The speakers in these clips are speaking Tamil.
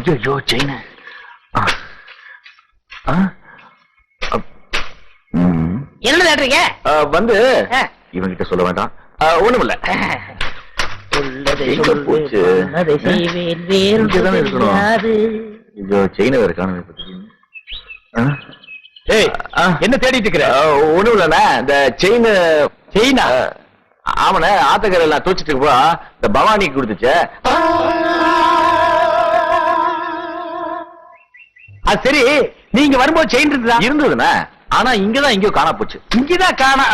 ஐயோ செயின் என்ன தேடுறீங்க? வந்து இவங்கிட்ட சொல்ல வேண்டாம். ஒண்ணும் இல்ல. செயின வேற காணும். என்ன தேடிட்டு இருக்கிற? ஒண்ணும் இல்லண்ணா, இந்த செயினா அவன ஆத்தக்கரை எல்லாம் தூச்சிட்டு போ இந்த பவானிக்கு கொடுத்துச்ச. அது சரி, நீங்க வரும்போது செயின் இருந்ததுண்ணா. ஆனா இங்கதான் எங்கயோ காணா போச்சு. இங்கதான் காணா.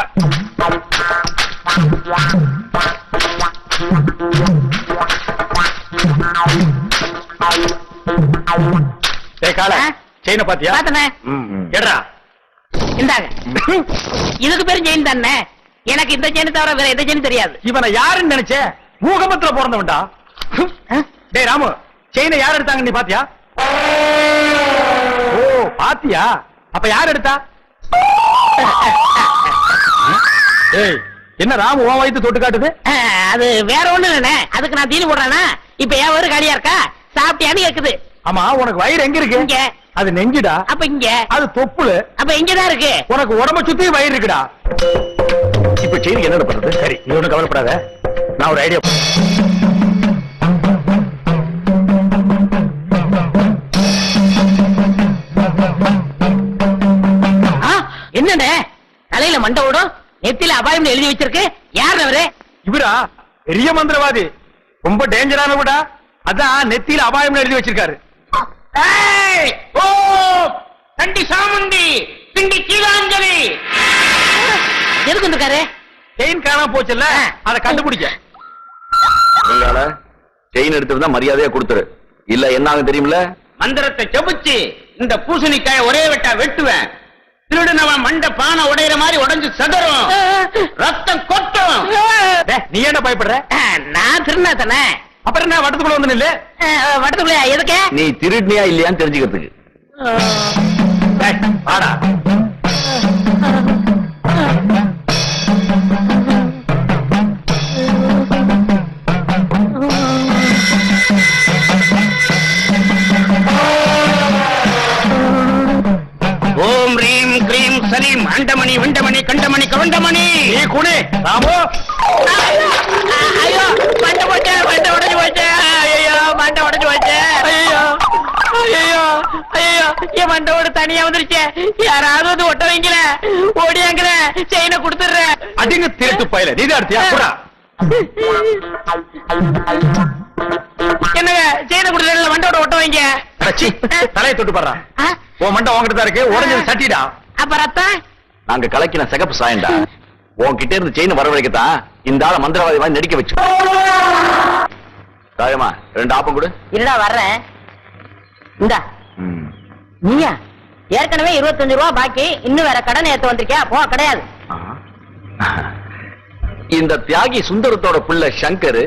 செயின பாத்தியா? இந்தாங்க. இதுக்கு பேரும் செயின் தானே. எனக்கு இந்த செயின் தவிர வேற எந்த செயின் தெரியாது. இவனை யாருன்னு நினைச்ச? பூகம்பத்துல பிறந்தவன்டா. டேய் ராமு, செயினை யார் எடுத்தாங்க நீ பாத்தியா? ஓ பாத்தியா? அப்ப யார் எடுத்தா? ஏய், என்ன ராமு உன் வயித்து தொட்டு காட்டுது? அது வேற ஒண்ணு இல்லனே. அதுக்கு நான் தீனி போடுறேனா? இப்ப ஏன் வயிறு காலியா இருக்கா? சாப்பிட்டியான்னு கேக்குது. ஆமா, உனக்கு வயிறு எங்க இருக்கு? இங்க. அது நெஞ்சுடா. அப்ப இங்க. அது தொப்புளு. அப்ப இங்கதான் இருக்கு. உனக்கு உடம்ப சுத்தி வயிறு இருக்குடா. இப்ப செய்தி என்ன பண்றது? சரி, நீ ஒண்ணும் கவலைப்படாத, நான் ஒரு ஐடியா. என்னண்ணே தலையில மண்டை ஓடும், நெத்தில அபாயம் எழுதி வச்சிருக்கு? யார் அவரு? இவரா? பெரிய மந்திரவாதி, ரொம்ப டேஞ்சரானவடா. அதான் நெத்தியில அபாயம் எழுதி வச்சிருக்காரு. ஓ கண்டி சாமுண்டி பிண்டி கீழாஞ்சலி. எதுக்கு இருக்காரு? செயின் காணாம போச்சுல்ல, அதை கண்டுபிடிக்க. செயின் எடுத்துருந்தா மரியாதையா கொடுத்துரு, இல்ல என்ன ஆகும் தெரியுமில்ல? மந்திரத்தை செபிச்சு இந்த பூசணிக்காய ஒரே வெட்டா வெட்டுவேன். திருடுனவன் மண்ட பானை உடையிற மாதிரி உடைஞ்சு சதறும், ரத்தம் கொட்டும். நீ என்ன பயப்படுற? நான் திருநா தானே. அப்புறம் என்ன வட்டத்துக்குள்ள வந்து நில்லு. வட்டத்துக்குள்ள எதுக்கு? நீ திருடினியா இல்லையான்னு தெரிஞ்சுக்கிறதுக்கு. வாடா. ஓம் ரீம் கிரீம் சலீம் அண்டமணி விண்டமணி கண்டமணி கவண்டமணி. நீ குனி ராமு. ஐயோ மண்டை போச்சு, மண்டை உடைஞ்சு போச்சு. ஐயோ மண்டை உடைஞ்சு போச்சு. ஐயோ ஐயோ ஐயோ, என் மண்டோட தனியா வந்துருச்சு. யாராவது வந்து ஒட்ட வைக்கல, ஓடியாங்கிற செயினை கொடுத்துடுற. அடிங்க தேட்டு பையல, நீதான் எடுத்தியா? கூடா. என்னங்க செயினை கொடுத்துடல, மண்டோட ஒட்ட வைங்க. தலையை தொட்டு பாடுறான். உன் மண்டை உங்ககிட்ட தான் இருக்கு, உடஞ்சது சட்டிடா. அப்ப ரத்தம் நாங்க கலக்கின சிகப்பு சாயண்டா. உன்கிட்ட இருந்து செயின் வரவழைக்கத்தான் இந்த ஆள மந்திரவாதி வாங்கி நடிக்க வச்சு. தாயமா 2 ஆப்பம் கொடு. இருடா வர்றேன். இந்தா. நீயா? ஏற்கனவே 25 ரூபா பாக்கி, இன்னும் வேற கடன் ஏத்த வந்திருக்கியா? போ, கிடையாது. இந்த தியாகி சுந்தரத்தோட பிள்ளை சங்கர்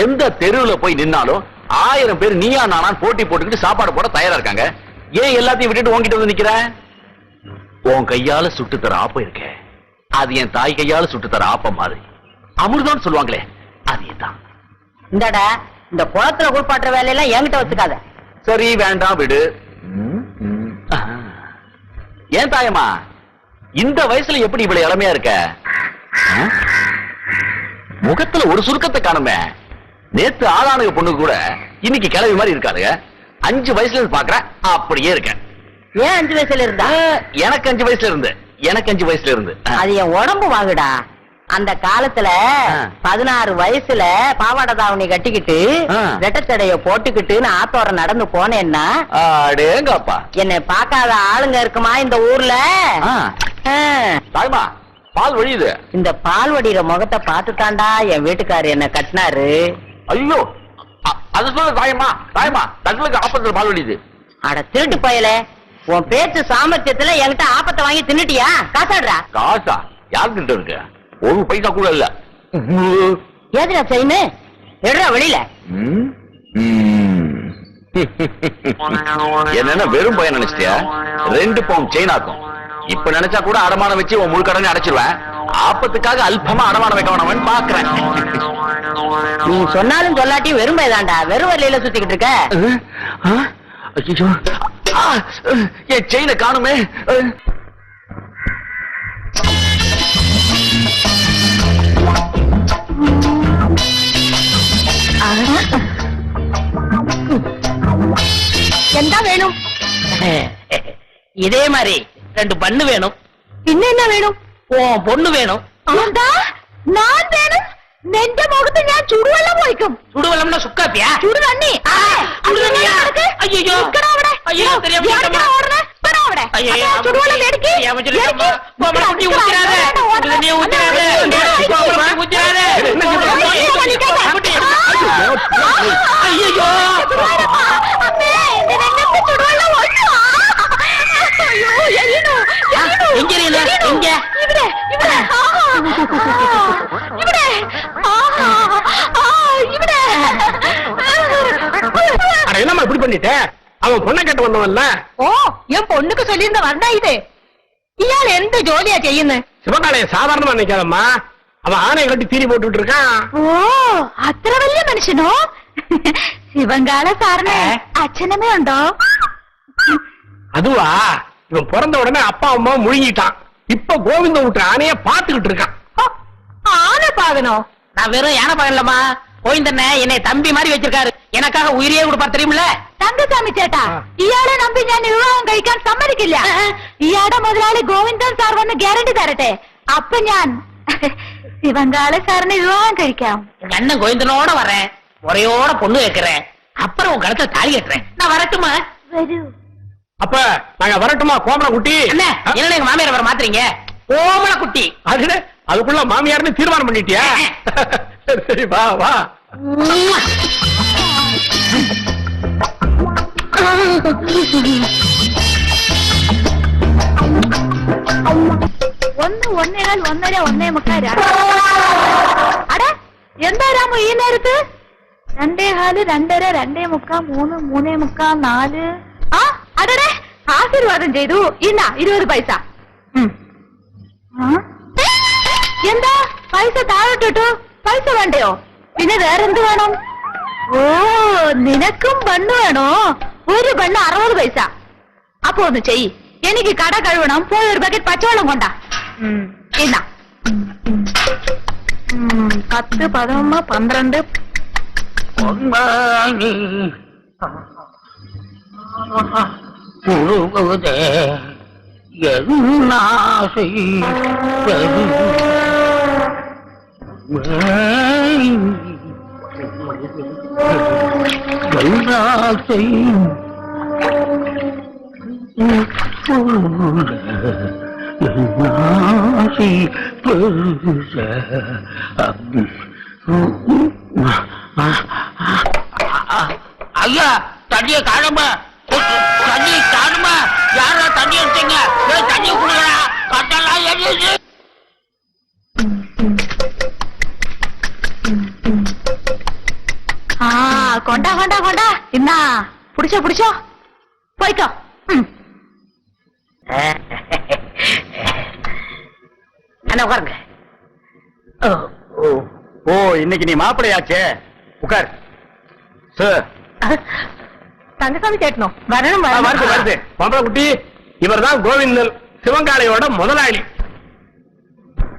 எந்த தெருவுல போய் நின்னாலும் 1000 பேர் நீயா நானான் போட்டி போட்டுக்கிட்டு சாப்பாடு போட தயாரா இருக்காங்க. ஏன் எல்லாத்தையும் விட்டுட்டு உன்கிட்ட வந்து நிக்கிற? உன் கையால சுட்டு தர ஆப்பம் இருக்க, அது என் தாய் கையால சுட்டு தர ஆப்பம் மாதிரி. அமிர்தம் சொல்லுவாங்களே, அது தான். இந்தடா, இந்த குளத்துல குளிப்பாட்டுற வேலையெல்லாம் என்கிட்ட வச்சுக்காத. சரி வேண்டாம், விடு. ஏன் தாயம்மா இந்த வயசுல எப்படி இவ்வளவு இளமையா இருக்க? முகத்துல ஒரு சுருக்கத்தை காணுமே. நேத்து ஆளானுக பொண்ணு கூட இன்னைக்கு கிளவி மாதிரி இருக்காருங்க. 5 வயசுல இருந்து பாக்குறேன், அப்படியே இருக்கேன். ஏன் 5 வயசுல இருந்தா? எனக்கு 5 வயசுல இருந்து. அது என் உடம்பு வாங்குடா. அந்த காலத்துல 16 வயசுல பாவாடை தாவணி கட்டிக்கிட்டு ரெட்டத்தடைய போட்டுக்கிட்டு நான் ஆத்தோர நடந்து போனேன்னா, அடேங்கப்பா, என்னை பார்க்காத ஆளுங்க இருக்குமா இந்த ஊர்ல? தாய்மா பால் வழியுது. இந்த பால் வடிகிற முகத்தை பார்த்துட்டாண்டா என் வீட்டுக்காரு என்ன கட்டினாரு. ஐயோ, அது சொல்ல தாயம்மா, தங்களுக்கு ஆப்பத்துல பால் வழியுது. அட திருட்டு பயலே, உன் பேச்சு சாமர்த்தியத்துல என்கிட்ட ஆப்பத்தை வாங்கி தின்னுட்டியா? காசாடுறா. காசா? யாருக்கிட்ட இருக்கு? ஒரு பைசா கூட இல்ல. ஏதுடா செயினு? எடுறா வெளியில. என்ன வெறும் பையன் நினைச்சிட்டியா? 2 பவுண்ட் செயின் ஆக்கும். இப்ப நினைச்சா கூட அடமானம் வச்சு உன் முழு கடனை அடைச்சிருவேன். ஆப்பத்துக்காக அல்பமா அடமானம் வைக்க வேணாமன்னு பாக்குறேன். நீ சொன்னாலும் சொல்லாட்டி வெறும் பையதாண்டா. வெறும் வழியில சுத்திக்கிட்டு இருக்க. ஐயோ என் செயினை காணுமே. என்ன வேணும்? இதே மாதிரி 2 பண்ணு வேணும். പിന്നെ എന്നാ വേണം? பொண்ணு வேணும். എന്താ ഞാൻ വേണം? നിന്റെ മുഖത്ത് ഞാൻ ചുടുവെള്ളം ഒഴിക്കും. சுடுவெள்ளம்னா சுக்காப்பியா? ചുടുതണ്ണി. ചുടുതണ്ണിയാ? അയ്യോ. അയ്യോ, தெரியாம போயிட்டம்மா. ஐயோ, ചുടുവെള്ളം എടുക്ക്. குட்டி ஊத்திராத. சுடுதண்ணியை ஊத்திராத. ஊத்திராத. ஐயோ. எங்க எங்க ഇവിടെ ഇവിടെ ഇവിടെ ഇവിടെ அட என்னம்மா இப்படி பண்ணிட்ட? அவன் பொண்ணை கேட்டு வந்தவன்ல. ഓ ഞാൻ പൊണ്ണുക്ക് ചൊല്ലിയിരുന്ന വർണ്ണ ഇത്. ഇയാൾ എന്ത് ജോലിയാ ചെയ്യുന്നത്? சிவகாலைய சாதாரணமா நினைக்காதம்மா. அவன் ஆணையை கட்டி தீரி போட்டுட்டு இருக்கான். ഓ അത്ര വലിയ മനുഷ്യനോ? ശിവങ്കാല സാറിന് അച്ഛനമ്മ ഉണ്ടോ? அதுவா, இவன் பிறந்த உடனே அப்பா அம்மா முழுங்கிட்டான். இப்ப கோவிந்த விட்டு ஆணைய பாத்துக்கிட்டு இருக்கான். ஆன பாகனோ? நான் வெறும் யானை பாகலம்மா. கோவிந்தண்ண என்னை தம்பி மாதிரி வச்சிருக்காரு. எனக்காக உயிரியே கொடுப்பார் தெரியுமில்ல? തങ്കസ്വാമി ചേട്ടാ, ഇയാളെ നമ്പി ഞാൻ വിവാഹം കഴിക്കാൻ സമ്മതിക്കില്ല. ഇയാളുടെ മുതലാളി ഗോവിന്ദൻ സാർ വന്ന് ഗ്യാരണ്ടി തരട്ടെ. അപ്പൊ ഞാൻ ശിവങ്കാല സാറിന് വിവാഹം കഴിക്കാം. எங்க அண்ணன் கோவிந்தனோட வரேன். முறையோட பொண்ணு வைக்கிறேன். அப்புறம் உங்க இடத்துல தாலி கட்டுறேன். நான் வரட்டுமா? വരൂ. அப்ப நாங்க வரட்டுமா கோமல குட்டி? என்ன என்ன எங்க மாமியார் வர மாத்துறீங்க? கோமல குட்டி. அதுக்குள்ள மாமியார்னு தீர்மானம் பண்ணிட்டியா? சரி சரி வா வா. ഒന്ന് ഒന്നേകാൽ ഒന്നര ഒന്നേ മുക്കാൽ. അട എന്താ രാമു ഈ നേരത്ത്? 2:15 2:30 2:45 3 3:45 4. ആ അടടെ ആശീർവാദം ചെയ്തു. ഇന്നാ 20 പൈസ. എന്താ പൈസ താഴോട്ടിട്ടു? പൈസ വേണ്ടയോ? പിന്നെ വേറെന്ത് വേണം? ഓ നിനക്കും ബണ്ണ് വേണോ? ഒരു ബണ്ണ് 60 പൈസ. അപ്പൊ ഒന്ന് ചെയ്യ്. എനിക്ക് കട കഴുകണം. പോയി ഒരു ബക്കറ്റ് പച്ചവെള്ളം കൊണ്ടാ. ഇന്നാ 10 11 12. முழுவதே என்னாசை என்னாசை ஐயா தண்ணிய காணுமா? தண்ணி காணுமா? யாரா தண்ணி எடுத்தீங்க? தண்ணி குடுக்கறா கட்டலாம் எரியுது. கொண்டா கொண்டா கொண்டா. இன்னா புடிச்சோ புடிச்சோ போய்க்கோ. என்ன உட்காருங்க. ஓ இன்னைக்கு நீ மாப்பிளையாச்சே, உட்கார். சார் தங்கசாமி கேட்டனோ வரணும் வருது வருது. கோமல குட்டி, இவர் தான் கோவிந்தன், சிவங்காலையோட முதலாளி.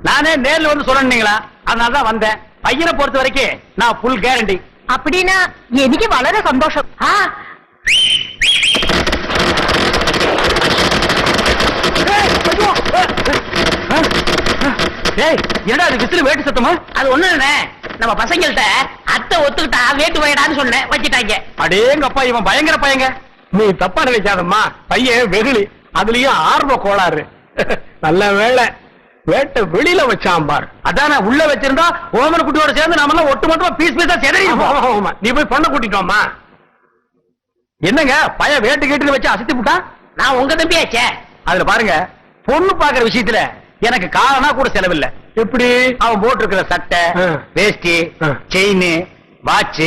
நானே நேர்ல வந்து சொல்லணுங்களா? அதனாலதான் வந்தேன். பையனை பொறுத்த வரைக்கும் நான் ஃபுல் கேரண்டி. அப்படின்னா எனக்கு വളരെ சந்தோஷம். என்னடா அது விசில் வேட்டு சத்தமா? அது ஒண்ணு இல்ல, நம்ம பசங்கள்ட்ட அத்தை ஒத்துக்கிட்டா வேட்டு வயடான்னு சொன்னேன், வச்சிட்டாங்க. அடேங்கப்பா, இவன் பயங்கர பையங்க. நீ தப்பா நினைக்காதம்மா, பையன் வெகுளி, அதுலயும் ஆர்வ கோளாறு. நல்ல வேளை வேட்டை வெளியில வச்சான் பார். அதான உள்ள வச்சிருந்தா ஓமன குட்டியோட சேர்ந்து நாமெல்லாம் ஒட்டுமொத்தமா பீஸ் பீஸா செதறி. நீ போய் பொண்ணை கூட்டிட்டோமா? என்னங்க பையன் வேட்டு கேட்டு வச்சு அசத்தி விட்டான்? நான் உங்க தம்பியாச்சே. அதுல பாருங்க, பொண்ணு பாக்குற விஷயத்துல எனக்கு காலனா கூட செலவில்லை. எப்படி? அவன் போட்டு இருக்கிற சட்டை, வேஷ்டி, செயின், வாட்ச்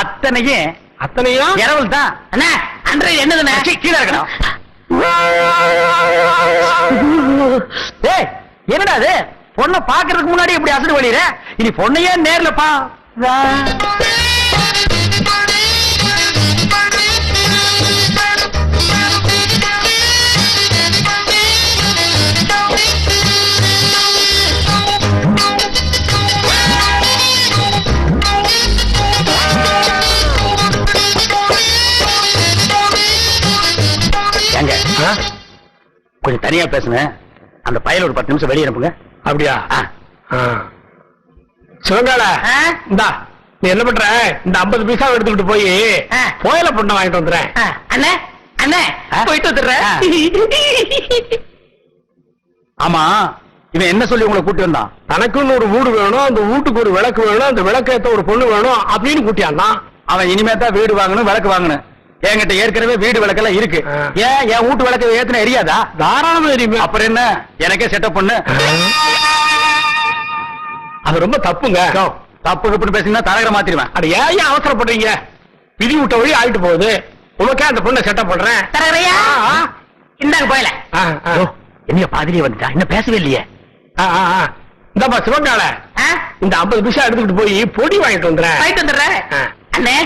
அத்தனையும் இரவல் தான். அண்ணா அன்றைய என்னதுண்ணே? கீழே இருக்கணும். என்னடா அது? பொண்ணை பாக்குறதுக்கு முன்னாடி இப்படி அசடு வழியிற. இனி பொண்ணையே நேர்ல பா. கொஞ்சம் தனியா பேசுனேன். அந்த பயல ஒரு 10 நிமிஷம் வெளியே அனுப்புங்க. அப்படியா? சிவங்கால இந்தா, நீ என்ன பண்ற, இந்த 50 பைசா எடுத்துக்கிட்டு போய் கோயில பொண்ணை வாங்கிட்டு வந்துடுறேன். அண்ணே அண்ணே போயிட்டு வந்துடுறேன். ஆமா, இவன் என்ன சொல்லி உங்களை கூட்டி வந்தான்? தனக்குன்னு ஒரு வீடு வேணும், அந்த வீட்டுக்கு ஒரு விளக்கு வேணும், அந்த விளக்கேத்த ஒரு பொண்ணு வேணும் அப்படின்னு கூட்டியாந்தான். அவன் இனிமே தான் வீடு வாங்கணும், விளக்கு வாங்கணும். என்கிட்ட ஏற்கனவே வீடு விளக்கெல்லாம் இருக்கு. ஏன் என் வீட்டு விளக்கு ஏத்துன எரியாதா? தாராளமா தெரியுமே. அப்புறம் என்ன, எனக்கே செட்டப் பண்ணு. அது ரொம்ப தப்புங்க. தப்பு தப்புன்னு பேசினா தரகர மாத்திருவேன். அது ஏன் அவசரப்படுறீங்க? விதி விட்ட வழி ஆயிட்டு போகுது. உனக்கே அந்த பொண்ணை செட்டப் பண்றேன். தரகரையா இந்தாங்க போயல. என்ன பாதிரியே வந்துட்டா, இன்னும் பேசவே இல்லையே. இந்தப்பா சிவங்கால, இந்த 50 பைசா எடுத்துக்கிட்டு போய் பொடி வாங்கிட்டு வந்துடுறேன். போயிட்டு வந்துடுறேன். அண்ணே,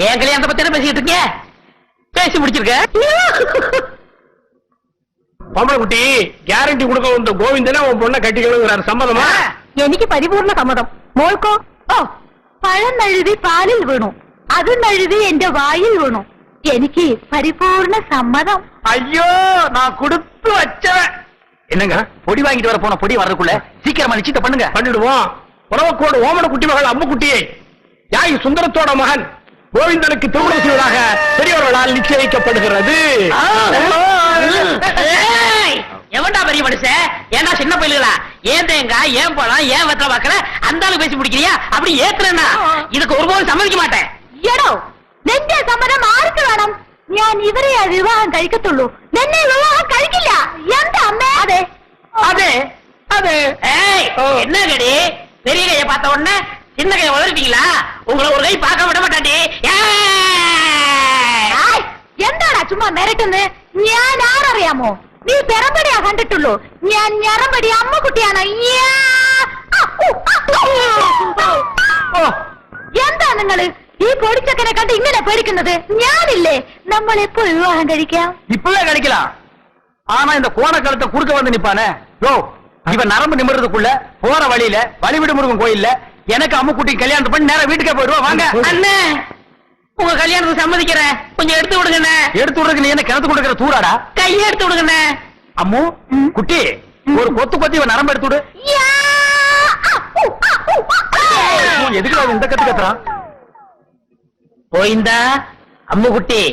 என் கல்யாணத்தை பத்தி என்ன பேசிட்டு இருக்கீங்க? பேசி முடிச்சிருக்க. பொம்பளை குட்டி கேரண்டி கொடுக்க வந்த கோவிந்தனே உன் பொண்ணை கட்டிக்கணுங்கிறாரு. சம்மதமா? എനിക്ക് പരിപൂർണ സമ്മതം. മോൾക്കോ? ഓ, പഴം നഴുതി പാലിൽ വീണു, അത് നഴുതി എന്റെ വായിൽ വീണു. എനിക്ക് പരിപൂർണ സമ്മതം. ஐயோ, நான் கொடுத்து வச்சவன். என்னங்க, பொடி வாங்கிட்டு வர போன பொடி வர்றதுக்குள்ள சீக்கிரமா நிச்சயத்தை பண்ணுங்க. பண்ணிடுவோம். உறவக்கோடு ஓமன குட்டி மகள் அம்மு குட்டியை யாய் சுந்தரத்தோட மகன் கோவிந்தனுக்கு திருமணம் செய்வதாக பெரியவர்களால் நிச்சயிக்கப்படுகிறது. எவன்டா பெரிய மனுஷன்? ஏன்டா சின்ன பயிலுகளா? ஏன் தேங்காய், ஏன் பழம், ஏன் வெத்தலை பாக்கல அந்த ஆளு பேசி முடிக்கிறியா? அப்படி ஏத்துறேன்னா இதுக்கு ஒருபோதும் சம்மதிக்க மாட்டேன். എടോ, നിന്റെ സമ്മതം ആർക്ക് വേണം? ഞാൻ ഇവരെയാ വിവാഹം കഴിക്കത്തുള്ളൂ, നിന്നെ വിവാഹം കഴിക്കില്ല. എന്താ അമ്മേ? അതെ அது அது ஏய், என்ன கடி? பெரிய கையை பார்த்த உடனே சின்ன கையை வளர்ப்பீங்களா? உங்களை ஒரு கை பார்க்க விட மாட்டாண்டி. എന്താടാ ചുമ്മാ മിരട്ടുന്നത്? ഞാൻ ആരറിയാമോ? നീ പെറമ്പടിയാ കണ്ടിട്ടുള്ളൂ, ഞാൻ ഞറമ്പടി അമ്മക്കുട്ടിയാണ്. എന്താ നിങ്ങള് ഈ പൊടിച്ചക്കനെ കണ്ട് ഇങ്ങനെ പേടിക്കുന്നത്? ഞാനില്ലേ, നമ്മൾ എപ്പോ വിവാഹം കഴിക്കാം? இப்பவே கிடைக்கலாம். ஆனா இந்த கோணக்கழுத்தை குறுக்க வந்து நிப்பானே, யோ, இவன் நரம்பு நிமிடுறதுக்குள்ள போற வழியில வழிவிடு முருகன் கோயில்ல எனக்கு அம்முக்குட்டி கல்யாணம் பண்ணி நேரம் வீட்டுக்கே போயிடுவா. வாங்க அண்ணே, உங்க கல்யாணத்துக்கு சம்மதிக்கிறேன். கொஞ்சம் எடுத்து விடுங்கண்ணே. எடுத்து விடுறதுக்கு நீ என்ன கிணத்து கொடுக்கிற தூராடா? கையை எடுத்து விடுங்கண்ணே. அம்மு குட்டி, ஒரு கொத்து கொத்தி இவன் நரம்பு எடுத்து விடு. எதுக்கு இந்த கத்து கத்துறான்? போயிந்தா அம்முக்குட்டி,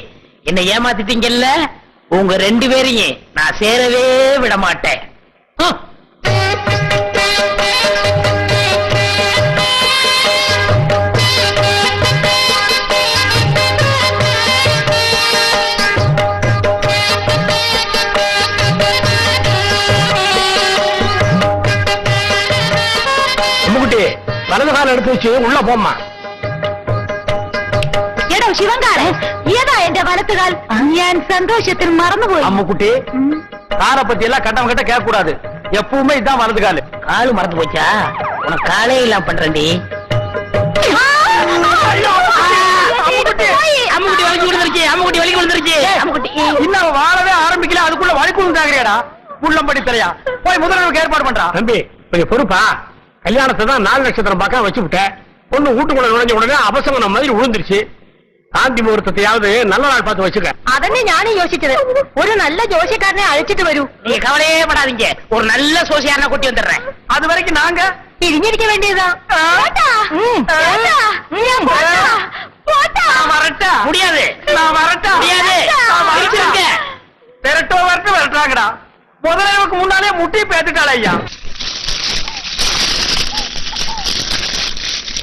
என்னை ஏமாத்திட்டீங்கல்ல, உங்க 2 பேரையும் நான் சேரவே விட மாட்டேன். அம்முக்குட்டி வலது காலம் எடுத்து வச்சு உள்ள போம்மா. എടോ ശിവങ്കാരൻ, ഏതാ എന്റെ വലത്തുകാൽ? ഞാൻ സന്തോഷത്തിൽ മറന്നുപോയി. அம்முக்குட்டி, காரை பத்தி எல்லாம் கட்டம் கட்ட கேட்க கூடாது. எப்பவுமே இதான் வலது காலு. காலு மறந்து போச்சா? உனக்கு காலே இல்லாம பண்றேன்டி. அம்முக்குட்டி வலிக்கு விழுந்துருச்சு. அம்முக்குட்டி வலிக்கு விழுந்துருச்சு. அம்முக்குட்டி இன்னும் வாழவே ஆரம்பிக்கல, அதுக்குள்ள வலிக்கு விழுந்தாங்கறியாடா? உள்ளம்படி தெரியா? போய் முதல்வருக்கு ஏற்பாடு பண்றா. தம்பி கொஞ்சம் பொறுப்பா. கல்யாணத்தை தான் 4 நட்சத்திரம் பார்க்க வச்சு விட்டேன். பொண்ணு வீட்டுக்குள்ள நுழைஞ்ச உடனே அபசமனம் மாதிரி விழுந்துருச்சு. காந்தி முகூர்த்தத்தையாவது நல்ல நாள் பார்த்து வச்சுக்க. അതന്നെ ഞാനും യോசிച്ചത്. ഒരു നല്ല ജോഷിക്കാരനെ അழைച്ചിട്ട് വരൂ. நீங்க கவலையே படாதீங்க, ஒரு நல்ல சோசியாரனா கூட்டி வந்துடுறேன். அது வரைக்கும் நாங்க പിരിഞ്ഞിരിക്ക വേണ്ടിയതാ. പോട്ടാ. പോട്ടാ. ഞാൻ പോട്ടാ. പോട്ടാ. வரட்டா முடியாது. நான் வரட்டா. முடியாது. வரட்டா. விரட்டோ வரட்டு விரட்டாங்கடா. முதலமைக்கு முன்னாலே முட்டி பேத்துட்டாள் ஐயா.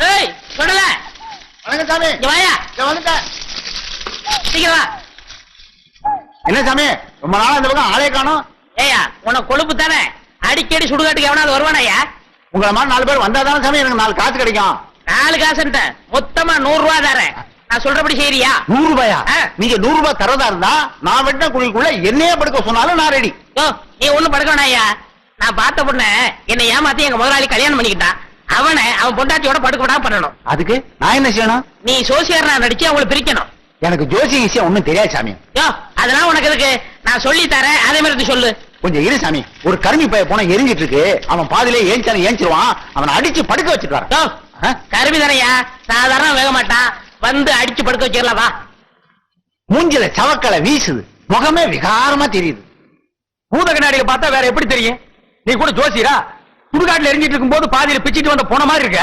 ஏய் சொல்லல. வணக்கம் சாமி. இங்க வாயா. வந்துட்டேன். சீக்கிரம் வா. என்ன சாமி, ரொம்ப நாளா இந்த பக்கம் ஆளே காணோம். ஏயா, உனக்கு கொழுப்பு தானே? அடிக்கடி சுடுகாட்டுக்கு எவனாவது வருவானாயா? உங்களை மாதிரி 4 பேர் வந்தாதானே சாமி எனக்கு 4 காசு கிடைக்கும். 4 காசுன்ட்ட மொத்தமா 100 ரூபா தரேன். நான் சொல்றபடி செய்யறியா? 100 ரூபாயா? நீங்க 100 ரூபாய் தரதா இருந்தா நான் வெட்ட குழிக்குள்ள என்னையே படுக்க சொன்னாலும் நான் ரெடி. நீ ஒண்ணும் படுக்கணாயா. நான் பார்த்த பொண்ணு என்னை ஏமாத்தி எங்க முதலாளி கல்யாணம் பண்ணிக்கிட்டான். அவன் பொண்டாட்டியோட படுக்க விடாம பண்ணணும். அதுக்கு நான் என்ன செய்யணும்? நீ சோசியர்னா நடிச்சு அவங்களை பிரிக்கணும். எனக்கு ஜோசி விஷயம் ஒண்ணும் தெரியாது சாமி. அதெல்லாம் உனக்கு எதுக்கு? நான் சொல்லி தரேன், அதே மாதிரி சொல்லு. கொஞ்சம் இரு சாமி. ஒரு கருமி பைய போன எரிஞ்சிட்டு இருக்கு, அவன் பாதிலே ஏஞ்சிருவான். அவனை அடிச்சு படுக்க வச்சுட்டு கருமி தானையா, சாதாரண வேக மாட்டான். வந்து அடிச்சு படுக்க வச்சிடலாம் வா. மூஞ்சில சவக்கலை வீசுது, முகமே விகாரமா தெரியுது. பூத கண்ணாடியில பார்த்தா வேற எப்படி தெரியும்? நீ கூட ஜோசியரா? சுடுகாட்டுல எரிஞ்சிட்டு இருக்கும் போது பாதியில பிச்சிட்டு வந்த போன மாதிரி இருக்க.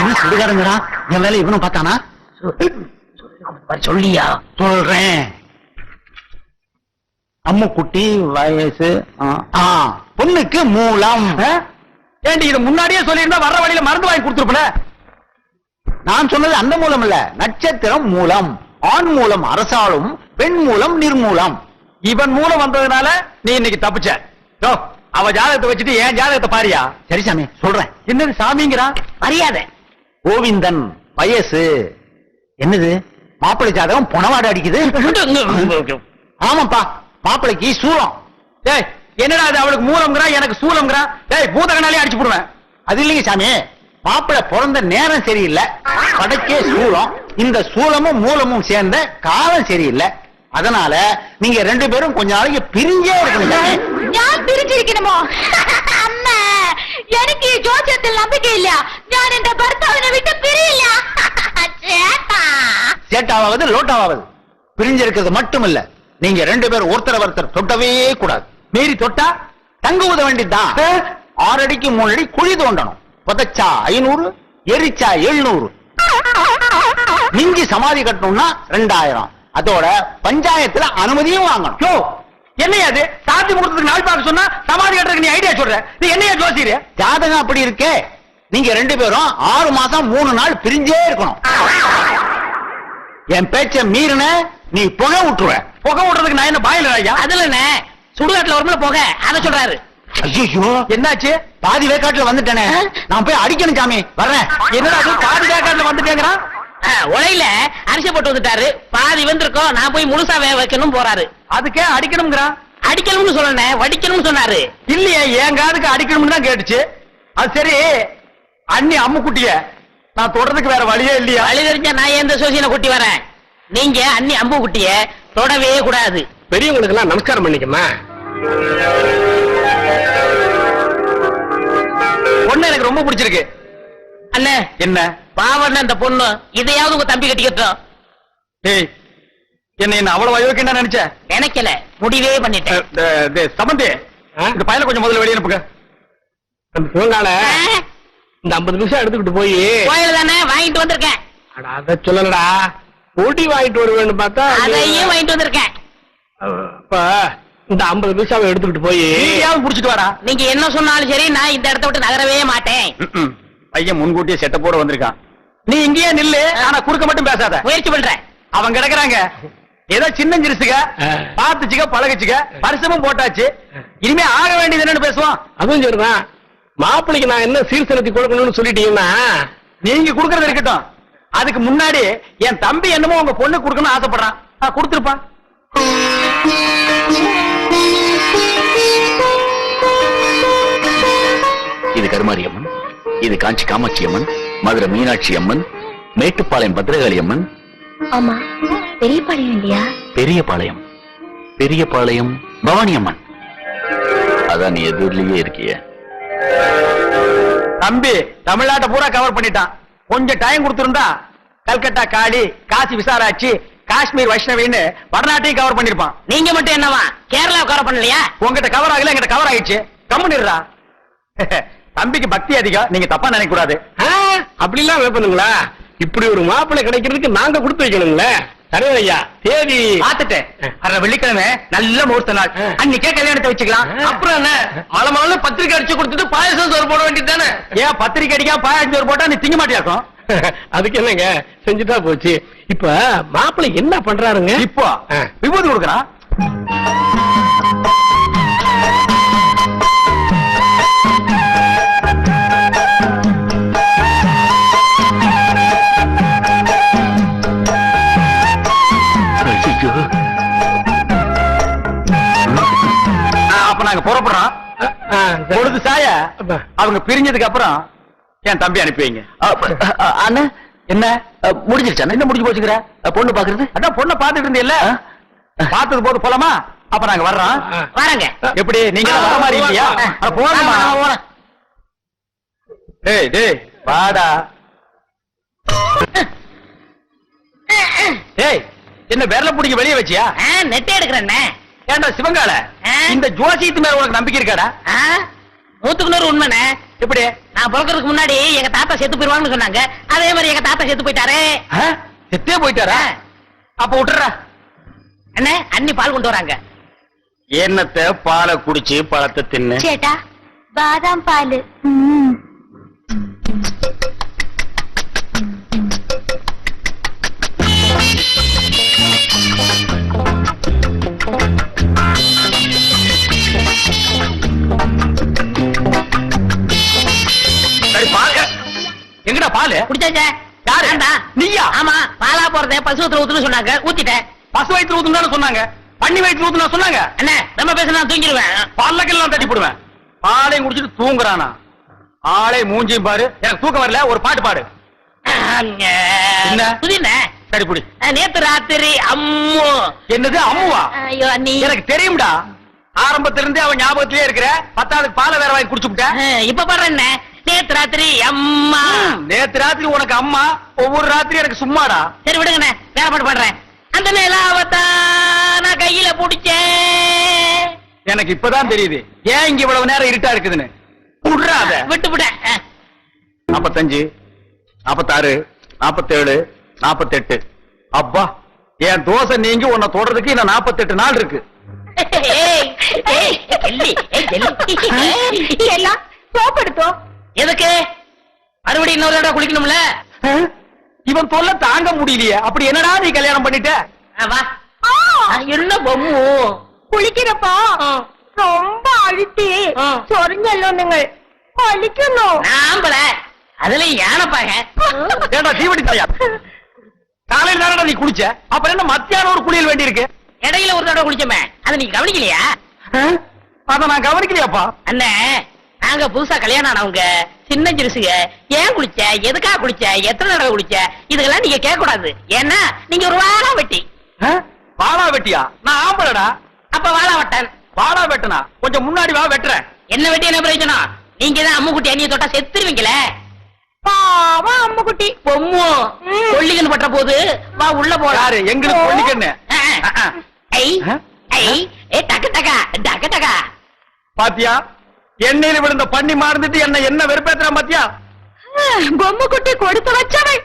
என்ன சுடுகாடுங்கடா? என் வேலை இவனும் பார்த்தானா? சொல்லியா? சொல்றேன். அம்முக்குட்டி வயசு பொண்ணுக்கு மூலம். ஏண்டி இது முன்னாடியே சொல்லியிருந்தா வர்ற வழியில மருந்து வாங்கி கொடுத்துருப்பல. நான் சொன்னது அந்த மூலம் இல்ல, நட்சத்திரம் மூலம். ஆண் மூலம் அரசாளும், பெண் மூலம் நிர்மூலம். இவன் மூலம் வந்ததுனால நீ இன்னைக்கு தப்பிச்ச. யோ, அவ ஜாதகத்தை வச்சுட்டு என் ஜாதகத்தை பாரியா. சரி சாமி, சொல்றேன். என்னது சாமிங்கிறா? மரியாதை. கோவிந்தன் வயசு. என்னது மாப்பிள்ளை ஜாதகம் புனவாடு அடிக்குது? ஆமாப்பா, மாப்பிள்ளைக்கு சூலம். டேய், என்னடா அது? அவளுக்கு மூலம்ங்கறா, எனக்கு சூலம்ங்கறா. டேய், பூதகனாலே அடிச்சு போடுவேன். அது இல்லைங்க சாமி, மாப்பிள்ளை பிறந்த நேரம் சரியில்லை, படைக்கே சூலம். இந்த சூலமும் மூலமும் சேர்ந்த காலம் சரியில்லை. அதனால நீங்க ரெண்டு பேரும் கொஞ்ச நாளைக்கு பிரிஞ்சே இருக்கணும் சாமி. ഞാൻ പിരിച്ചിരിക്കണമോ? അമ്മ, എനിക്ക് ഈ ജോസ്യത്തിൽ നம்பிക്കയില്ല. ഞാൻ എന്റെ ഭർത്താവിനെ വിട്ട് പിരിയില്ല. ചേട്ടാ, சேட்டாவது லோட்டாவது பிரிஞ்சிருக்கிறது மட்டும் இல்ல, நீங்க ரெண்டு பேரும் ஒருத்தர் ஒருத்தர் தொட்டவே கூடாது. மீறி தொட்டா தங்க ஊத வேண்டியதுதான். 6 அடிக்கு 3 அடி குழி தோண்டணும். புதைச்சா 500, எரிச்சா 700. மிஞ்சி சமாதி கட்டணும்னா 2000. அதோட பஞ்சாயத்துல அனுமதியும் வாங்கணும். யோ, என்னையா அது? சாத்தி முகூர்த்தத்துக்கு நாள் பார்க்க சொன்னா சமாதி கட்டுறதுக்கு நீ ஐடியா சொல்ற. நீ என்னையா ஜோசியர்? ஜாதகம் அப்படி இருக்கே. நீங்க ரெண்டு பேரும் 6 மாசம் 3 நாள் பிரிஞ்சே இருக்கணும். என் பேச்ச மீறின நீ புகை விட்டுருவ. புகை விடுறதுக்கு நான் என்ன பாயில ஐயா? அதுல என்ன சுடுகாட்டுல வரும்ல போக, அத சொல்றாரு. ஐயோ, என்னாச்சு? பாதி வேக்காட்டுல வந்துட்டேனே, நான் போய் அடிக்கணும் சாமி. வர்றேன். என்னடா அது? பாதி வேக்காட்டுல வந்துட்டேங்கிறான். உலையில அரிசி போட்டு வந்துட்டாரு, பாதி வந்திருக்கோம், நான் போய் முழுசா வேக வைக்கணும் போறாரு. அதுக்கே அடிக்கணும்ங்கிறான். அடிக்கணும்னு சொல்லணும், வடிக்கணும்னு சொன்னாரு. இல்லையே, என் காதுக்கு அடிக்கணும்னு தான் கேட்டுச்சு. அது சரி, அண்ணி அம்முக்குட்டிய நான் தொடறதுக்கு வேற வழியே இல்லையா? வழி தெரிஞ்சா நான் எந்த சோசியனை கூட்டி வரேன். நீங்க அண்ணி அம்பு குட்டிய தொடவே கூடாது. பெரியவங்களுக்கு எல்லாம் நமஸ்காரம் பண்ணிக்கமா. பொண்ணு எனக்கு ரொம்ப பிடிச்சிருக்கு. அண்ணே, என்ன பாவண்ண அந்த பொண்ணு, இதையாவது உங்க தம்பி கட்டிக்கட்டும். டேய், என்ன அவ்வளவு அயோக்கியன்னு நினைச்ச? நினைக்கல, முடிவே பண்ணிட்டேன். சம்பந்தி, இந்த பையனை கொஞ்சம் முதல்ல வெளியே அனுப்புங்க. நம்ம சிவங்கால இந்த 50 நிமிஷம் எடுத்துக்கிட்டு போய் கோயில் தானே வாங்கிட்டு வந்திருக்கேன். அத சொல்லலடா, பொடி வாங்கிட்டு வருவேன்னு பார்த்தா அதையும் வாங்கிட்டு வந்திருக்கேன். அப்ப இந்த 50 நிமிஷம் எடுத்துக்கிட்டு போய் நீயாவது புடிச்சிட்டு வாடா. நீங்க என்ன சொன்னாலும் சரி, நான் இந்த இடத்த விட்டு நகரவே மாட்டேன். பையன் முன்கூட்டியே செட்டப்போட வந்திருக்கான். நீ இங்கேயே நில்லு, ஆனா குறுக்க மட்டும் பேசாத. முயற்சி பண்றேன். அவங்க கிடக்குறாங்க. ஏதோ சின்ன சிறுசுக பாத்துச்சுக்க பழகுச்சுக்க, பரிசமும் போட்டாச்சு. இனிமே ஆக வேண்டியது என்னன்னு பேசுவோம். அதுவும் சரிதான். மாப்பிள்ளைக்கு நான் என்ன சீர்திருத்தி கொடுக்கணும்னு சொல்லிட்டீங்கன்னா நீங்க குடுக்கறது இருக்கட்டும். அதுக்கு முன்னாடி என் தம்பி என்னமோ உங்க பொண்ணு குடுக்கணும்னு ஆசைப்படுறான். கொடுத்துருப்பா. இது கருமாரி அம்மன், இது காஞ்சி காமாட்சி அம்மன், மதுரை மீனாட்சி அம்மன், மேட்டுப்பாளையம் பத்ரகாளி அம்மன். ஆமா, பெரிய பாளையம் இல்லையா? பெரியபாளையம், பெரியபாளையம் பவானி அம்மன். அதான் நீ எதிரிலேயே இருக்கிய. தம்பி தமிழ்நாட்டை பூரா கவர் பண்ணிட்டான். கொஞ்சம் டைம் கொடுத்திருந்தா கல்கத்தா காளி, காசி விசாலாட்சி, காஷ்மீர் வைஷ்ணவின்னு வடநாட்டையும் கவர் பண்ணிருப்பான். நீங்க மட்டும் என்னவா கேரளா கவர் பண்ணலையா? உங்ககிட்ட கவர் ஆகல, எங்கிட்ட கவர் ஆயிடுச்சு. கம்முனிடுறா. தம்பிக்கு பக்தி அதிகம், நீங்க தப்பா நினைக்க கூடாது. அப்படிலாம் வைப்பனுங்களா? இப்படி ஒரு மாப்பிள்ளை கிடைக்கிறதுக்கு நாங்க கொடுத்து வைக்கணுங்களே. சரியா ஐயா? தேதி பாத்துட்டேன். அரை வெள்ளிக்கிழமை நல்ல முகூர்த்த நாள், அன்னைக்கே கல்யாணத்தை வச்சுக்கலாம். அப்புறம் என்ன, மலை பத்திரிக்கை அடிச்சு கொடுத்துட்டு பாயசம் சோறு போட வேண்டியது தானே? ஏன் பத்திரிக்கை அடிக்காம பாயசம் சோறு போட்டா நீ திங்க மாட்டியாக்கும்? அதுக்கு என்னங்க, செஞ்சுட்டா போச்சு. இப்ப மாப்பிள்ளை என்ன பண்றாருங்க? இப்போ விபூதி கொடுக்கறான். அப்ப நாங்க புறப்படுறோம். பொழுது சாய அவங்க பிரிஞ்சதுக்கு அப்புறம் என் தம்பி அனுப்பி வைங்க. அண்ணா என்ன முடிஞ்சிருச்சு? என்ன முடிஞ்சு போச்சுக்கிற? பொண்ணு பாக்குறது? அதான் பொண்ணை பாத்துட்டு இருந்தீல்ல, பார்த்தது போது போலாமா? அப்ப நாங்க வர்றோம். வரங்க. எப்படி நீங்க வர மாதிரி இல்லையா? போறோமா? டேய் டேய் வாடா. டேய், என்ன விரல பிடிக்க வெளியே வச்சியா? நெட்டை எடுக்கிறேன். ஏண்டா சிவங்கால ஆ? இந்த ஜோசியத்து மேல உனக்கு நம்பிக்கை இருக்காடா? 100க்கு 100 உண்மைண்ணே. எப்படி? நான் பிறக்கிறதுக்கு முன்னாடி எங்க தாத்தா செத்து போயிருவாங்கன்னு சொன்னாங்க. அதே மாதிரி எங்க தாத்தா செத்து போயிட்டாரே. ஆ? செத்தே போயிட்டாரா? அப்ப விட்டுறா. அண்ணே, அண்ணி பால் கொண்டு வராங்க. என்னத்த பாலை குடிச்சு பழத்தை தின்னு. சேட்டா பாதாம் பால். சரி பால் எங்கடா பாலு? குடிச்சாச்சே. யாரு? ஏன்டா? நீயா? ஆமா, பாலா போறத பசுவத்துல ஊத்துன்னு சொன்னாங்க, ஊத்திட்டேன். பசு வயிற்று ஊத்துன்னு சொன்னாங்க, பண்ணி வயிற்று ஊத்துனா சொன்னாங்க. அண்ணே, நம்ம பேச நான் தூங்கிடுவேன். பல்லக்கெல்லாம் தட்டி போடுவேன். பாலையும் குடிச்சிட்டு தூங்குறானா? ஆளே மூஞ்சியும் பாரு. எனக்கு தூக்கம் வரல, ஒரு பாட்டு பாடு. என்ன? புதினே. சரி புடி. நேத்து ராத்திரி அம்மு. என்னது அம்முவா? ஐயோ அண்ணி. எனக்கு தெரியும்டா. ஆரம்பத்துல இருந்தே அவன் ஞாபகத்திலே இருக்கிற. 10வது பாலை வேற வாங்கி குடிச்சு விட்ட. இப்ப பாடுறேன் என்ன? நேத்து ராத்திரி அம்மா. நேத்து ராத்திரி உனக்கு அம்மா, ஒவ்வொரு ராத்திரி எனக்கு சும்மாடா. சரி விடுங்கண்ணே, வேற பாட்டு பாடுறேன். அந்த நிலாவத்தான் நான் கையில புடிச்சேன். எனக்கு இப்பதான் தெரியுது ஏன் இங்க இவ்வளவு நேரம் இருட்டா இருக்குதுன்னு. விடுறாத. விட்டு விட. 45, 46, 47, 48. அப்பா, என் தோசை நீங்கி உன்னை தொடறதுக்கு இன்னும் 48 நாள் இருக்கு. எல்லாம் சோப்படுத்தோம். எதுக்கு? மறுபடியும் இன்னொரு தடவை குளிக்கணும்ல? இவன் தொல்லை தாங்க முடியலையே. அப்படி என்னடா நீ கல்யாணம் பண்ணிட்ட? வா. என்ன பொம்மு? குளிக்கிறப்போ ரொம்ப அழுத்தி சொரிஞ்சല്ലോ നിങ്ങൾ குளிக்கணும். நாம்பல அதுலயும் யானைப்பாங்க. ஏண்டா தீவடி தாயா? காலையில தானடா நீ குளிச்ச, அப்புறம் என்ன மத்தியானம் ஒரு குளியல் வேண்டி இருக்கு? இடையில ஒரு தடவை குளிச்சோமே, அதை நீங்க கவனிக்கலையா? அத நான் கவனிக்கலையாப்பா. அண்ணே, நாங்க புதுசா கல்யாணம் ஆனவங்க, சின்ன சிறுசுக. ஏன் குளிச்ச, எதுக்காக குளிச்ச, எத்தனை தடவை குளிச்ச, இதுக்கெல்லாம் நீங்க கேட்க கூடாது. ஏன்னா நீங்க ஒரு வாழா வெட்டி. வாழா வெட்டியா? நான் ஆம்பளடா. அப்ப வாழா வெட்டன். வாழா வெட்டனா? கொஞ்சம் முன்னாடி வா, வெட்டுறேன். என்ன வெட்டி என்ன பிரயோஜனம்? நீங்க தான் அம்முக்குட்டி அண்ணியை தொட்டா செத்துருவீங்களே. பாவம் அம்முக்குட்டி. பொம்மு கொல்லிகன் பற்ற போது வா உள்ள போறாரு. யாரு? எங்களுக்கு பொண்ணுக்கண்ணு. ஐ ஐ ஏ டக டகா டக டகா. பாத்தியா, எண்ணெயில விழுந்த பண்ணி மாறந்துட்டு என்ன வெறுப்பேத்துறான் பாத்தியா? ബൊമ്മക്കുട്ടി കൊടുത്തു വെച്ചവൻ.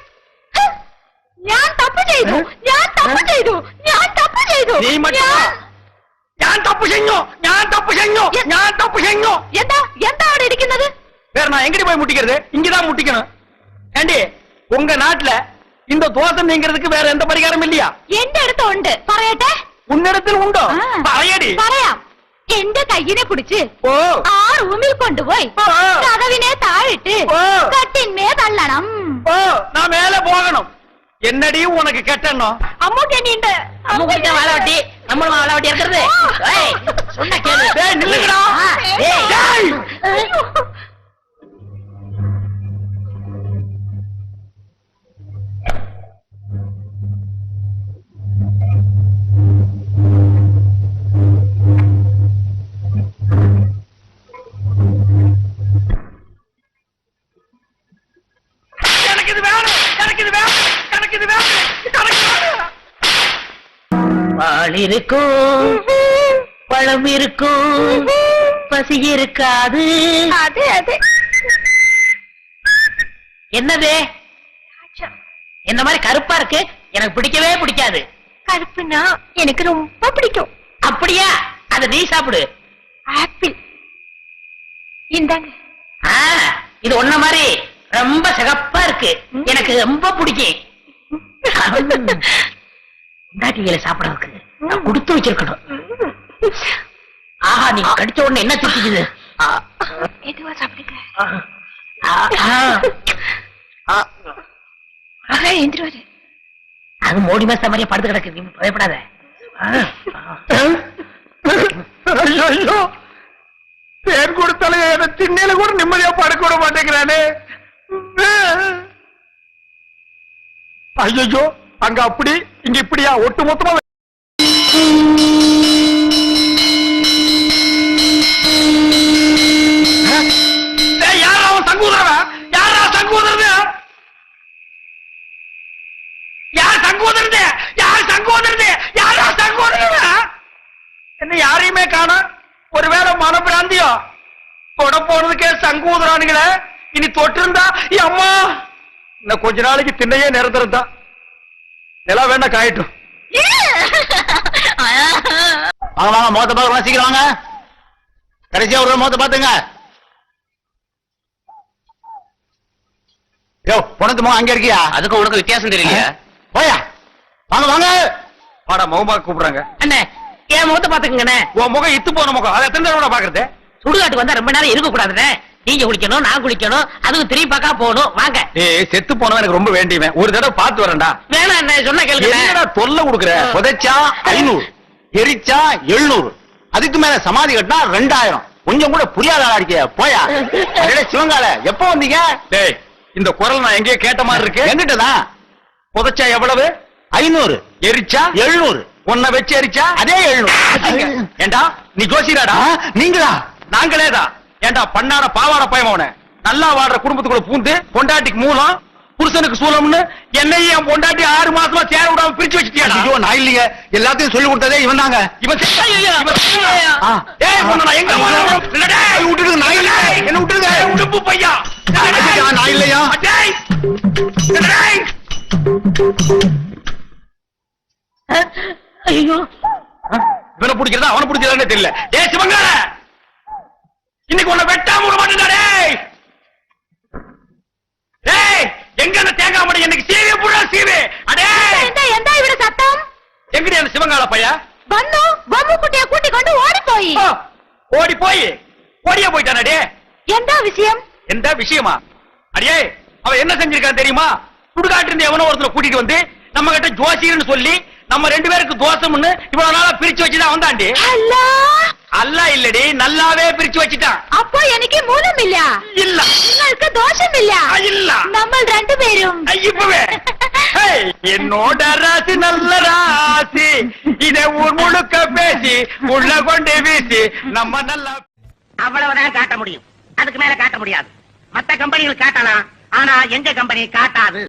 ഞാൻ തപ്പ് ചെയ്തു, ഞാൻ തപ്പ് ചെയ്തു, ഞാൻ തപ്പ് ചെയ്തു. നീ மட்டும் ഞാൻ തപ്പ് ചെയ്ഞ്ഞോ, ഞാൻ തപ്പ് ചെയ്ഞ്ഞോ, ഞാൻ തപ്പ് ചെയ്ഞ്ഞോ. എന്താ എന്താ അവിടെ ഇരിക്കുന്നത്? வேற நான் எங்கடி போய் முட்டிக்கிறது? இங்கதான் முட்டிக்கணும். ஏண்டி, உங்க நாட்டுல இந்த தோசை நீங்கிறதுக்கு வேற எந்த பரிகாரம் இல்லையா? എന്റെ അടുത്ത് ഉണ്ട്, പറയട്ടെ? உன்னிடத்தில் உண்டோ? പറയടി. പറയാം. എന്റെ കയ്യിനെ പിടിച്ച് ഓ ആ റൂമിൽ കൊണ്ടുപോയി കതവിനെ താഴിട്ട് കട്ടിന്മേ തള്ളണം. ஓ நான் மேல போகணும். என்னடி உனக்கு கெட்டணும்? അമ്മൂട്ടി அம்முக்குட்டி வாழ வெட்டி, நம்மளும் வாழ வெட்டி இருக்கிறது. ஏய், சொன்ன கேளு. டேய் நில்லுங்கடா. ஏய், டேய். எனக்கு இது வேணும், எனக்கு இது வேணும், எனக்கு இது வேணும், எனக்கு வேணும். பால் இருக்கும், பழம் இருக்கும், பசி இருக்காது. അതെ അതെ. என்னது? என்ன மாதிரி கருப்பா இருக்கு, எனக்கு பிடிக்கவே பிடிக்காது. கருப்புனா எனக்கு ரொம்ப பிடிக்கும். அப்படியா? அத நீ சாப்பிடு. ஆப்பிள் இந்தாங்க. இது ஒன்ன மாதிரி ரொம்ப சிகப்பா இருக்கு, எனக்கு ரொம்ப பிடிக்கும். உண்டாட்டிகளை சாப்பிடறதுக்கு நான் கொடுத்து வச்சிருக்கணும். ஆஹா, நீ கடிச்ச உடனே என்ன திட்டுது? எதுவா சாப்பிடுங்க. எந்திருவாரு. அது மோடி மாச மாதிரியே படுத்து கிடக்கு, நீ பயப்படாத. ஐயோ, தேன் கொடுத்தாலும் என்ன திண்ணையில கூட நிம்மதியா படுக்க விட மாட்டேங்கிறானே. ஐயோ, அங்க அப்படி இங்க இப்படியா? ஒட்டு மொத்தமா யாரா அவன் சங்கூதரவன்? யாரா சங்கூதரது? யார் சங்கூதரது? யார் சங்கூதரது? யாரா சங்கூதரவன்? என்ன காணா ஒருவேளை மனப்பிராந்தியோ தொட போனதுக்கே சங்கு ஊதுறானுங்களே இனி தொட்டிருந்தா அம்மா இன்னும் கொஞ்ச நாளைக்கு திண்ணையே நிரந்தரம் தான் நிலா வேண்டாம் காயட்டும் வாங்க வாங்க முகத்தை பார்க்க சீக்கிரம் வாங்க கடைசியா ஒரு முகத்தை பாத்துங்க யோ பொணத்து முகம் அங்க இருக்கியா அதுக்கு உனக்கு வித்தியாசம் தெரியல. போயா வாங்க வாங்க வாடா முகமாக கூப்பிடுறாங்க. அண்ணே என் முகத்தை பாத்துக்கங்கண்ணே. உன் முகம் இத்து போன முகம் அதை எத்தனை தடவை பாக்குறது? சுடுகாட்டுக்கு வந்தா ரொம்ப நேரம் இருக்க கூடாதுண்ணே. நீங்க குளிக்கணும், நான் குளிக்கணும், அதுவும் திரும்பி பார்க்க போகணும். வாங்க. ஏய் செத்து போனவன் எனக்கு ரொம்ப வேண்டியவன், ஒரு தடவை பார்த்து வரேன்டா. வேணாம் அண்ணே, சொன்ன கேளுங்க. என்னடா தொல்லை கொடுக்குற? புதைச்சா 500, எரிச்சா 700, அதுக்கு மேல சமாதி கட்டினா 2000. கொஞ்சம் கூட புரியாத ஆளா இருக்கிய போயா. அடடே சிவங்கால எப்ப வந்தீங்க? டேய் இந்த குரல் நான் எங்கேயோ கேட்ட மாதிரி இருக்கு. எங்கிட்டதான். புதைச்சா எவ்வளவு? 500, எரிச்சா 700, உன்னை வச்சு எரிச்சா அதே 700. ஏண்டா நீ ஜோசியராடா? நீங்களா? நாங்களேதான். ஏண்டா பண்ணாட பாவாட பயமவன நல்லா வாடுற குடும்பத்துக்குள்ள பூந்து பொண்டாட்டிக்கு மூலம் புருஷனுக்கு சூலம்னு என்னையும் என் பொண்டாட்டி 6 மாசமா சேர விடாம பிரிச்சு வச்சுட்டியாடா? ஐயோ நான் இல்லைங்க, எல்லாத்தையும் சொல்லி கொடுத்ததே இவன் தாங்க. இவன் செத்தா இல்லையா? இவன் செத்தா? ஆ. ஏய் உன்னை நான் எங்க போறேன்? இல்லடா விட்டுடுங்க, நான் இல்ல. என்ன விட்டுடுங்க. உடுப்பு பையா. ஐயா, நான் இல்லையா? அடேய். அடேய். ஐயோ இவனை பிடிக்கிறதா அவனை பிடிக்கிறதானே தெரியல. ஏய் சிவங்கால இன்னைக்கு உன்னை வெட்டாம விட மாட்டேன்டா. டேய் எங்க அந்த தேங்காய் மணி எனக்கு சீவி புடா சீவி. அடே எந்த இவட சத்தம்? எங்கடி அந்த சிவங்கால பையா? பன்னு பொம்மை குட்டிய கூட்டி கொண்டு ஓடி போய். ஓடி போய் ஓடியா போயிட்டானே. எந்த விஷயம்? எந்த விஷயமா? அடியே அவன் என்ன செஞ்சிருக்கான் தெரியுமா? சுடுகாட்டு இருந்து எவனோ ஒருத்தனை கூட்டிட்டு வந்து நம்ம கிட்ட ஜோசியர்னு சொல்லி நம்ம 2 பேருக்கு தோசம்னு இவ்வளவு நாளா பிரிச்சு வச்சுதான் வந்தாண்டி. அல்லா அல்ல இல்லடி, நல்லாவே பிரிச்சு வச்சுட்டான். அப்போ எனக்கு மூலம் இல்ல. இல்ல உங்களுக்கு தோஷம் இல்ல. இல்ல நம்ம 2 பேரும் இப்பவே என்னோட ராசி நல்ல ராசி, இதை ஊர் முழுக்க பேசி உள்ள கொண்டு வீசி நம்ம நல்லா. அவ்வளவுதான் காட்ட முடியும், அதுக்கு மேல காட்ட முடியாது. மத்த கம்பெனிகள் காட்டலாம், ஆனா எங்க கம்பெனி காட்டாது.